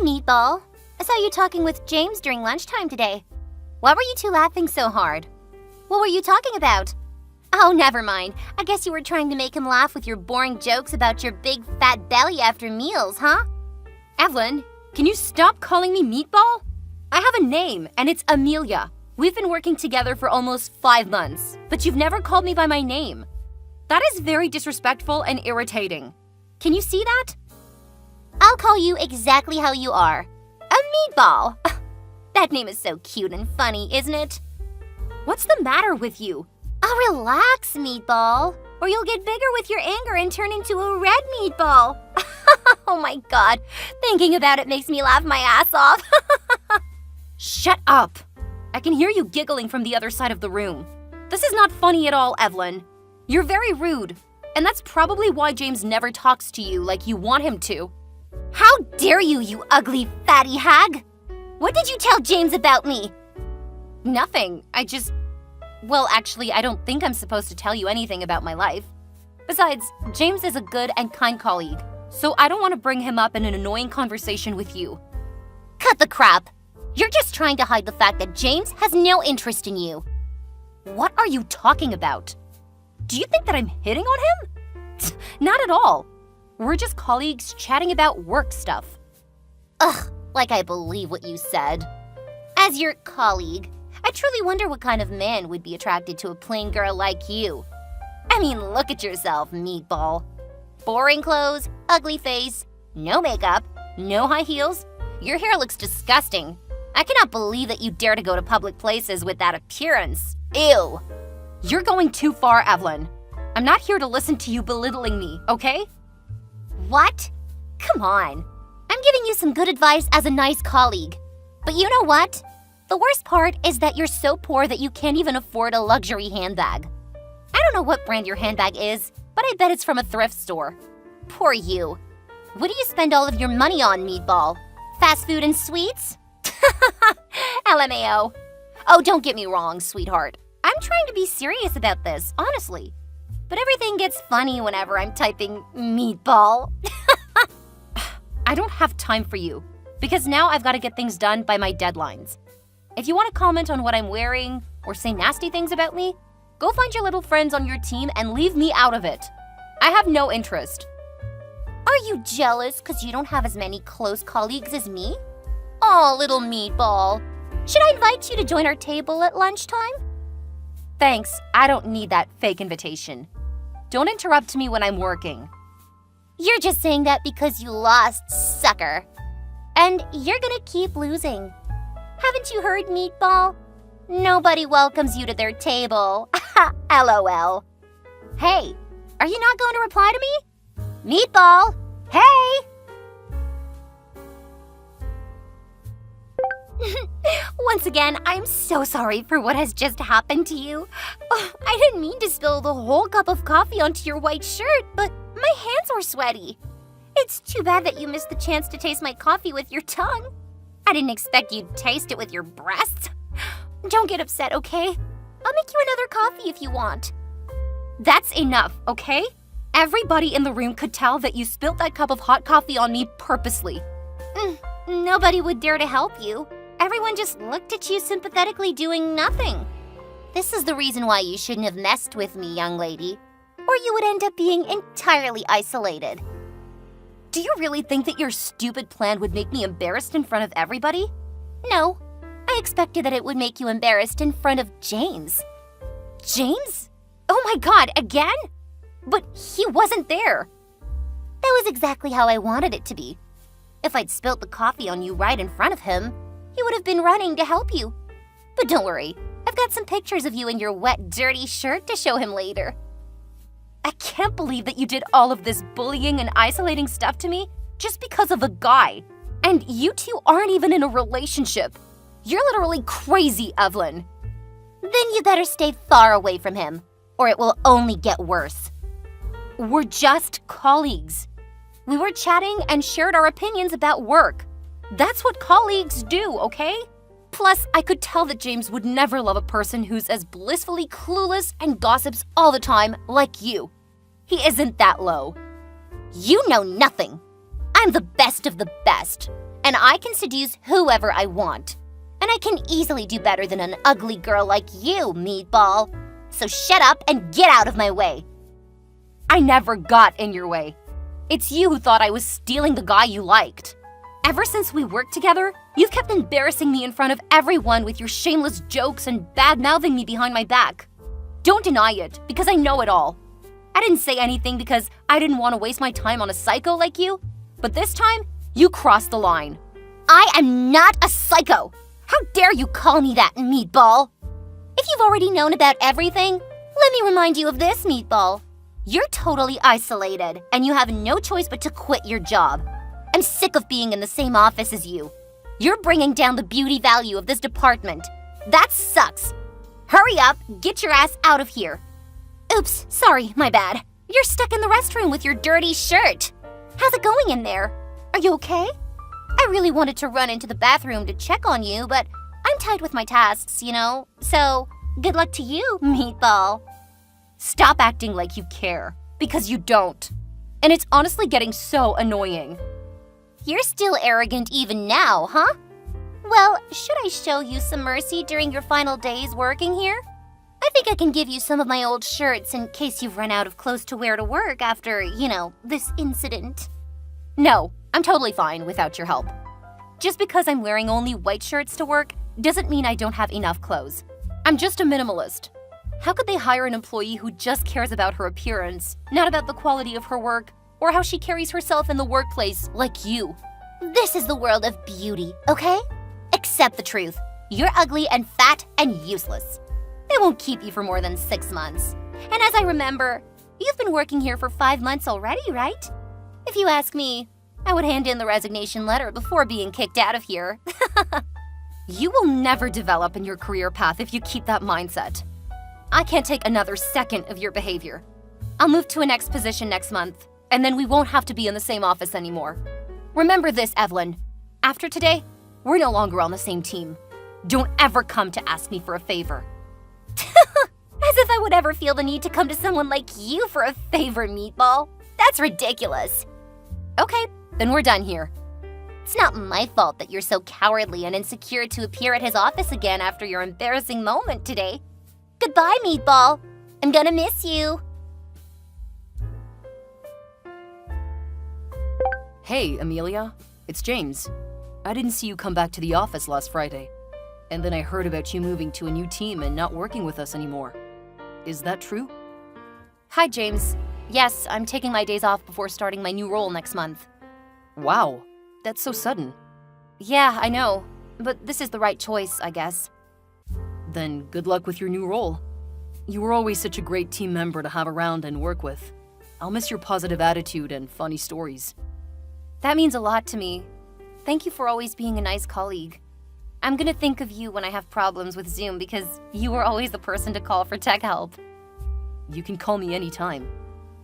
Meatball. I saw you talking with James during lunchtime today. Why were you two laughing so hard? What were you talking about? Oh, never mind. I guess you were trying to make him laugh with your boring jokes about your big fat belly after meals, huh? Evelyn, can you stop calling me Meatball? I have a name, and it's Amelia. We've been working together for almost 5 months, but you've never called me by my name. That is very disrespectful and irritating. Can you see that? I'll call you exactly how you are. A Meatball. That name is so cute and funny, isn't it? What's the matter with you? Oh, relax, Meatball, or you'll get bigger with your anger and turn into a red meatball. Oh my god, thinking about it makes me laugh my ass off. Shut up! I can hear you giggling from the other side of the room. This is not funny at all, Evelyn. You're very rude, and that's probably why James never talks to you like you want him to. How dare you, you ugly fatty hag! What did you tell James about me? Nothing. Well, actually, I don't think I'm supposed to tell you anything about my life. Besides, James is a good and kind colleague, so I don't want to bring him up in an annoying conversation with you. Cut the crap! You're just trying to hide the fact that James has no interest in you. What are you talking about? Do you think that I'm hitting on him? Not at all. We're just colleagues chatting about work stuff. Ugh, like I believe what you said. As your colleague, I truly wonder what kind of man would be attracted to a plain girl like you. I mean, look at yourself, Meatball. Boring clothes, ugly face, no makeup, no high heels. Your hair looks disgusting. I cannot believe that you dare to go to public places with that appearance. Ew. You're going too far, Evelyn. I'm not here to listen to you belittling me, okay? What? Come on. I'm giving you some good advice as a nice colleague. But you know what? The worst part is that you're so poor that you can't even afford a luxury handbag. I don't know what brand your handbag is, but I bet it's from a thrift store. Poor you. What do you spend all of your money on, Meatball? Fast food and sweets? LMAO. Oh, don't get me wrong, sweetheart. I'm trying to be serious about this, honestly. But everything gets funny whenever I'm typing Meatball. I don't have time for you, because now I've got to get things done by my deadlines. If you want to comment on what I'm wearing or say nasty things about me, go find your little friends on your team and leave me out of it. I have no interest. Are you jealous because you don't have as many close colleagues as me? Aw, little Meatball. Should I invite you to join our table at lunchtime? Thanks, I don't need that fake invitation. Don't interrupt me when I'm working. You're just saying that because you lost, sucker. And you're gonna keep losing. Haven't you heard, Meatball? Nobody welcomes you to their table. LOL. Hey, are you not going to reply to me? Meatball, hey! Once again, I'm so sorry for what has just happened to you. Oh, I didn't mean to spill the whole cup of coffee onto your white shirt, but my hands were sweaty. It's too bad that you missed the chance to taste my coffee with your tongue. I didn't expect you'd taste it with your breasts. Don't get upset, okay? I'll make you another coffee if you want. That's enough, okay? Everybody in the room could tell that you spilt that cup of hot coffee on me purposely. Nobody would dare to help you. Everyone just looked at you sympathetically doing nothing. This is the reason why you shouldn't have messed with me, young lady. Or you would end up being entirely isolated. Do you really think that your stupid plan would make me embarrassed in front of everybody? No. I expected that it would make you embarrassed in front of James. James? Oh my god, again? But he wasn't there. That was exactly how I wanted it to be. If I'd spilt the coffee on you right in front of him, he would have been running to help you. But don't worry, I've got some pictures of you in your wet, dirty shirt to show him later. I can't believe that you did all of this bullying and isolating stuff to me just because of a guy. And you two aren't even in a relationship. You're literally crazy, Evelyn. Then you better stay far away from him, or it will only get worse. We're just colleagues. We were chatting and shared our opinions about work. That's what colleagues do, okay? Plus, I could tell that James would never love a person who's as blissfully clueless and gossips all the time like you. He isn't that low. You know nothing. I'm the best of the best, and and I can seduce whoever I want. And I can easily do better than an ugly girl like you, Meatball. So shut up and get out of my way. I never got in your way. It's you who thought I was stealing the guy you liked. Ever since we worked together, you've kept embarrassing me in front of everyone with your shameless jokes and bad-mouthing me behind my back. Don't deny it, because I know it all. I didn't say anything because I didn't want to waste my time on a psycho like you, but this time, you crossed the line. I am not a psycho. How dare you call me that, Meatball? If you've already known about everything, let me remind you of this, Meatball. You're totally isolated, and you have no choice but to quit your job. I'm sick of being in the same office as you. You're bringing down the beauty value of this department. That sucks. Hurry up, get your ass out of here. Oops, sorry, my bad. You're stuck in the restroom with your dirty shirt. How's it going in there? Are you okay? I really wanted to run into the bathroom to check on you, but I'm tied with my tasks, you know? So, good luck to you, Meatball. Stop acting like you care, because you don't. And it's honestly getting so annoying. You're still arrogant even now, huh? Well, should I show you some mercy during your final days working here? I think I can give you some of my old shirts in case you've run out of clothes to wear to work after, this incident. No, I'm totally fine without your help. Just because I'm wearing only white shirts to work doesn't mean I don't have enough clothes. I'm just a minimalist. How could they hire an employee who just cares about her appearance, not about the quality of her work, or how she carries herself in the workplace like you? This is the world of beauty, okay? Accept the truth. You're ugly and fat and useless. They won't keep you for more than 6 months. And as I remember, you've been working here for 5 months already, right? If you ask me, I would hand in the resignation letter before being kicked out of here. You will never develop in your career path if you keep that mindset. I can't take another second of your behavior. I'll move to a next position next month, and then we won't have to be in the same office anymore. Remember this, Evelyn. After today, we're no longer on the same team. Don't ever come to ask me for a favor. As if I would ever feel the need to come to someone like you for a favor, Meatball. That's ridiculous. Okay, then we're done here. It's not my fault that you're so cowardly and insecure to appear at his office again after your embarrassing moment today. Goodbye, Meatball. I'm gonna miss you. Hey, Amelia. It's James. I didn't see you come back to the office last Friday. And then I heard about you moving to a new team and not working with us anymore. Is that true? Hi, James. Yes, I'm taking my days off before starting my new role next month. Wow, that's so sudden. Yeah, I know. But this is the right choice, I guess. Then good luck with your new role. You were always such a great team member to have around and work with. I'll miss your positive attitude and funny stories. That means a lot to me. Thank you for always being a nice colleague. I'm gonna think of you when I have problems with Zoom because you were always the person to call for tech help. You can call me anytime.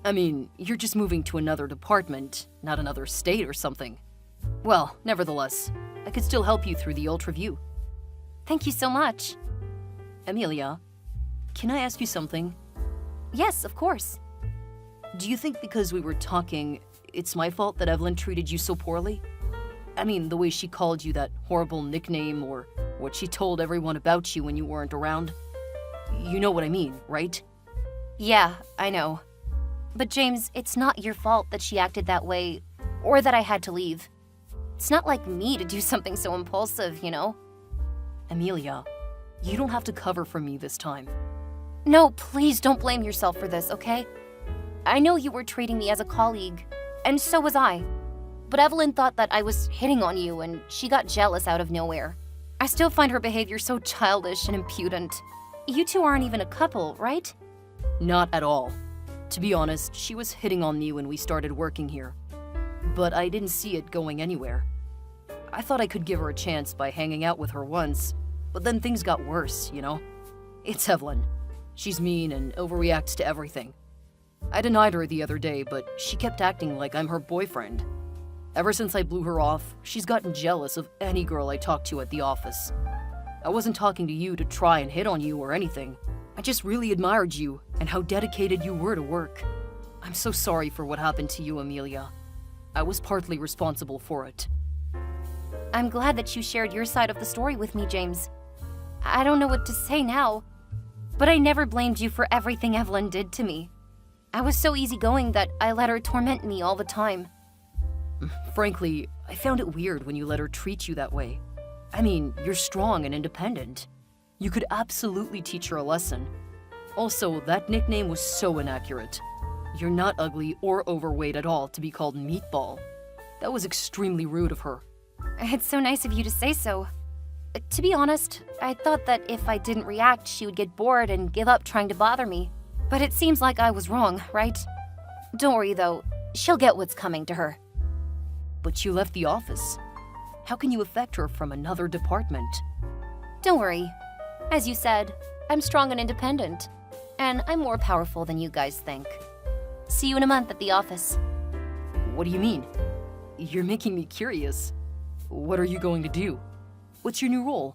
I mean, you're just moving to another department, not another state or something. Well, nevertheless, I could still help you through the Ultra View. Thank you so much. Amelia, can I ask you something? Yes, of course. Do you think because we were talking, it's my fault that Evelyn treated you so poorly? I mean, the way she called you that horrible nickname or what she told everyone about you when you weren't around. You know what I mean, right? Yeah, I know. But James, it's not your fault that she acted that way or that I had to leave. It's not like me to do something so impulsive, you know? Amelia, you don't have to cover for me this time. No, please don't blame yourself for this, okay? I know you were treating me as a colleague, and so was I. But Evelyn thought that I was hitting on you, and she got jealous out of nowhere. I still find her behavior so childish and impudent. You two aren't even a couple, right? Not at all. To be honest, she was hitting on me when we started working here. But I didn't see it going anywhere. I thought I could give her a chance by hanging out with her once, but then things got worse, you know? It's Evelyn. She's mean and overreacts to everything. I denied her the other day, but she kept acting like I'm her boyfriend. Ever since I blew her off, she's gotten jealous of any girl I talk to at the office. I wasn't talking to you to try and hit on you or anything. I just really admired you and how dedicated you were to work. I'm so sorry for what happened to you, Amelia. I was partly responsible for it. I'm glad that you shared your side of the story with me, James. I don't know what to say now, but I never blamed you for everything Evelyn did to me. I was so easygoing that I let her torment me all the time. Frankly, I found it weird when you let her treat you that way. I mean, you're strong and independent. You could absolutely teach her a lesson. Also, that nickname was so inaccurate. You're not ugly or overweight at all to be called Meatball. That was extremely rude of her. It's so nice of you to say so. To be honest, I thought that if I didn't react, she would get bored and give up trying to bother me. But it seems like I was wrong, right? Don't worry though, she'll get what's coming to her. But you left the office. How can you affect her from another department? Don't worry. As you said, I'm strong and independent. And I'm more powerful than you guys think. See you in a month at the office. What do you mean? You're making me curious. What are you going to do? What's your new role?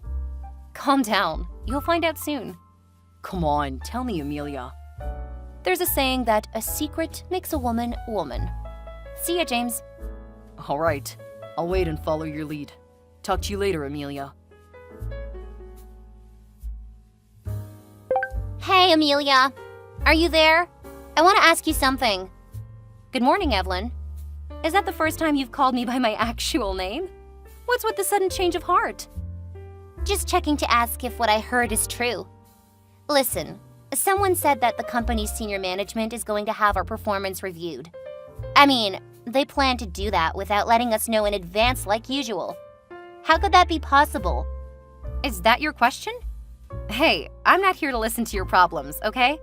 Calm down. You'll find out soon. Come on, tell me, Amelia. There's a saying that a secret makes a woman woman. See ya, James. All right, I'll wait and follow your lead. Talk to you later, Amelia. Hey, Amelia. Are you there? I want to ask you something. Good morning, Evelyn. Is that the first time you've called me by my actual name? What's with the sudden change of heart? Just checking to ask if what I heard is true. Listen, someone said that the company's senior management is going to have our performance reviewed. I mean, they plan to do that without letting us know in advance like usual. How could that be possible? Is that your question? Hey, I'm not here to listen to your problems, okay?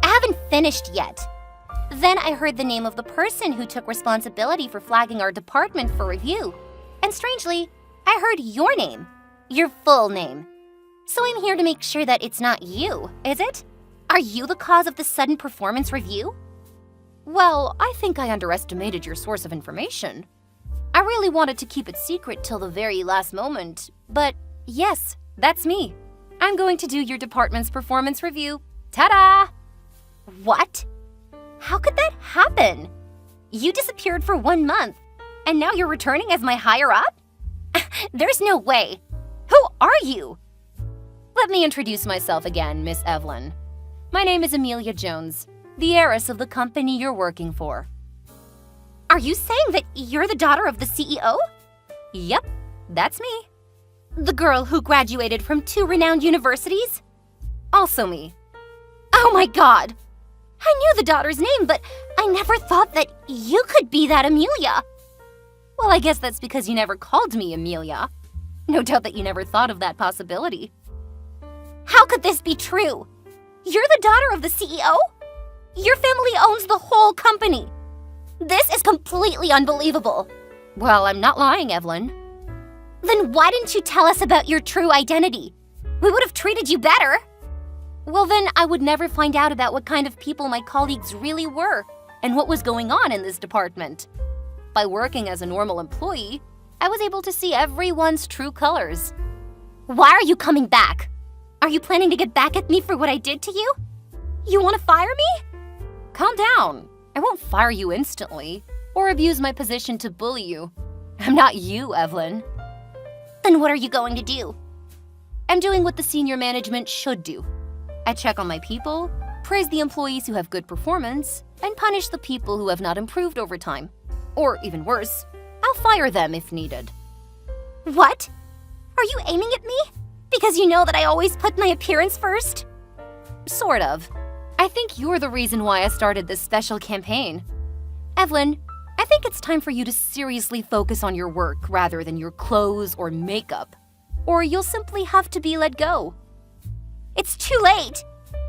I haven't finished yet. Then I heard the name of the person who took responsibility for flagging our department for review. And strangely, I heard your name. Your full name. So I'm here to make sure that it's not you, is it? Are you the cause of the sudden performance review? Well, I think I underestimated your source of information. I really wanted to keep it secret till the very last moment, but yes, that's me. I'm going to do your department's performance review. Ta-da! What? How could that happen? You disappeared for 1 month, and now you're returning as my higher-up? There's no way. Who are you? Let me introduce myself again, Miss Evelyn. My name is Amelia Jones, the heiress of the company you're working for. Are you saying that you're the daughter of the CEO? Yep, that's me. The girl who graduated from 2 renowned universities? Also me. Oh my god! I knew the daughter's name, but I never thought that you could be that Amelia. Well, I guess that's because you never called me Amelia. No doubt that you never thought of that possibility. How could this be true? You're the daughter of the CEO? Your family owns the whole company. This is completely unbelievable. Well, I'm not lying, Evelyn. Then why didn't you tell us about your true identity? We would have treated you better. Well, then I would never find out about what kind of people my colleagues really were and what was going on in this department. By working as a normal employee, I was able to see everyone's true colors. Why are you coming back? Are you planning to get back at me for what I did to you? You want to fire me? Calm down. I won't fire you instantly or abuse my position to bully you. I'm not you, Evelyn. Then what are you going to do? I'm doing what the senior management should do. I check on my people, praise the employees who have good performance, and punish the people who have not improved over time. Or even worse, I'll fire them if needed. What? Are you aiming at me? Because you know that I always put my appearance first? Sort of. I think you're the reason why I started this special campaign. Evelyn, I think it's time for you to seriously focus on your work rather than your clothes or makeup. Or you'll simply have to be let go. It's too late.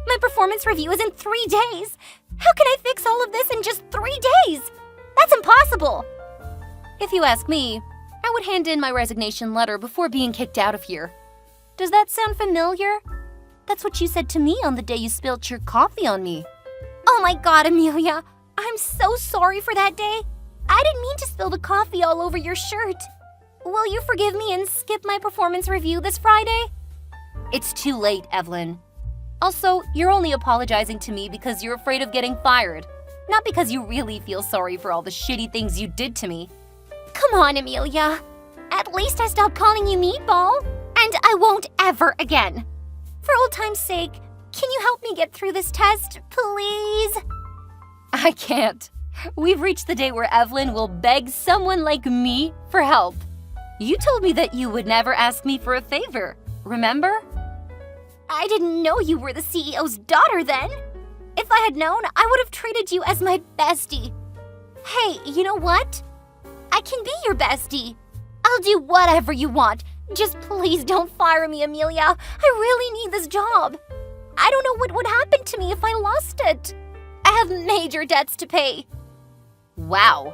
My performance review is in 3 days. How can I fix all of this in just 3 days? That's impossible. If you ask me, I would hand in my resignation letter before being kicked out of here. Does that sound familiar? That's what you said to me on the day you spilled your coffee on me. Oh my god, Amelia. I'm so sorry for that day. I didn't mean to spill the coffee all over your shirt. Will you forgive me and skip my performance review this Friday? It's too late, Evelyn. Also, you're only apologizing to me because you're afraid of getting fired, not because you really feel sorry for all the shitty things you did to me. Come on, Amelia. At least I stopped calling you Meatball. And I won't ever again. For old time's sake, can you help me get through this test, please? I can't. We've reached the day where Evelyn will beg someone like me for help. You told me that you would never ask me for a favor, remember? I didn't know you were the CEO's daughter then. If I had known, I would have treated you as my bestie. Hey, you know what? I can be your bestie. I'll do whatever you want. Just please don't fire me, Amelia. I really need this job. I don't know what would happen to me if I lost it. I have major debts to pay. Wow,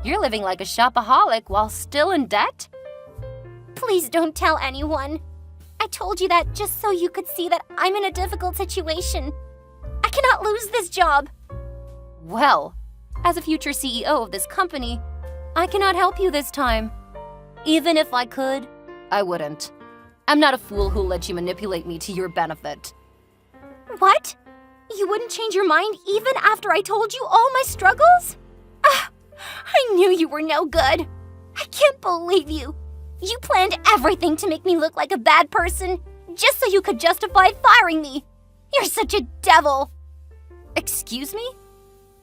you're living like a shopaholic while still in debt? Please don't tell anyone. I told you that just so you could see that I'm in a difficult situation. I cannot lose this job. Well, as a future CEO of this company, I cannot help you this time. Even if I could, I wouldn't. I'm not a fool who'll let you manipulate me to your benefit. What? You wouldn't change your mind even after I told you all my struggles? I knew you were no good. I can't believe you. You planned everything to make me look like a bad person, just so you could justify firing me. You're such a devil. Excuse me?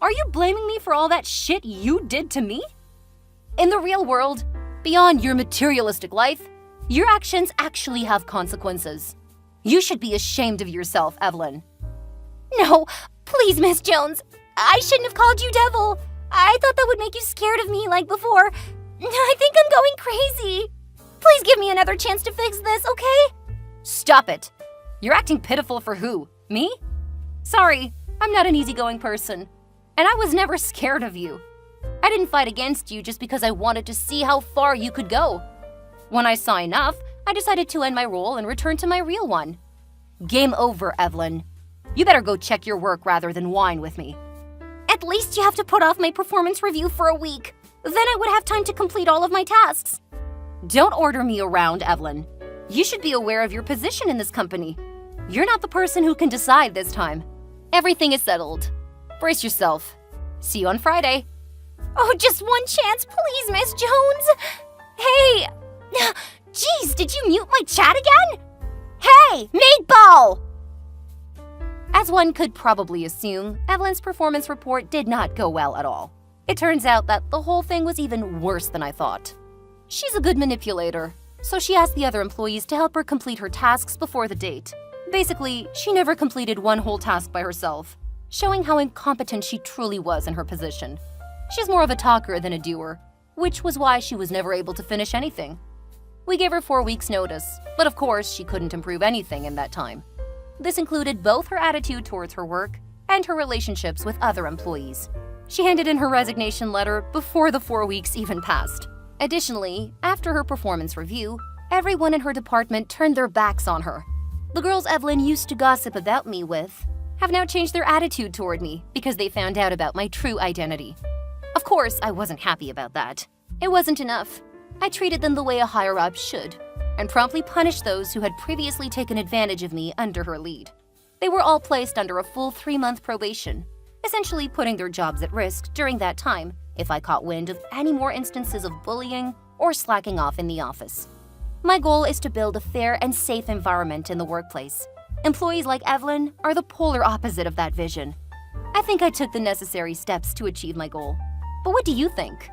Are you blaming me for all that shit you did to me? In the real world, beyond your materialistic life, your actions actually have consequences. You should be ashamed of yourself, Evelyn. No, please, Miss Jones. I shouldn't have called you devil. I thought that would make you scared of me like before. I think I'm going crazy. Please give me another chance to fix this, okay? Stop it. You're acting pitiful for who? Me? Sorry, I'm not an easygoing person. And I was never scared of you. I didn't fight against you just because I wanted to see how far you could go. When I saw enough, I decided to end my role and return to my real one. Game over, Evelyn. You better go check your work rather than whine with me. At least you have to put off my performance review for a week. Then I would have time to complete all of my tasks. Don't order me around, Evelyn. You should be aware of your position in this company. You're not the person who can decide this time. Everything is settled. Brace yourself. See you on Friday. Oh, just one chance, please, Miss Jones. Hey! Jeez, did you mute my chat again? Hey, Meatball! As one could probably assume, Evelyn's performance report did not go well at all. It turns out that the whole thing was even worse than I thought. She's a good manipulator, so she asked the other employees to help her complete her tasks before the date. Basically, she never completed one whole task by herself, showing how incompetent she truly was in her position. She's more of a talker than a doer, which was why she was never able to finish anything. We gave her 4 weeks' notice, but of course she couldn't improve anything in that time. This included both her attitude towards her work and her relationships with other employees. She handed in her resignation letter before the 4 weeks even passed. Additionally, after her performance review, everyone in her department turned their backs on her. The girls Evelyn used to gossip about me with have now changed their attitude toward me because they found out about my true identity. Of course, I wasn't happy about that. It wasn't enough. I treated them the way a higher-up should, and promptly punished those who had previously taken advantage of me under her lead. They were all placed under a full 3-month probation, essentially putting their jobs at risk during that time if I caught wind of any more instances of bullying or slacking off in the office. My goal is to build a fair and safe environment in the workplace. Employees like Evelyn are the polar opposite of that vision. I think I took the necessary steps to achieve my goal. But what do you think?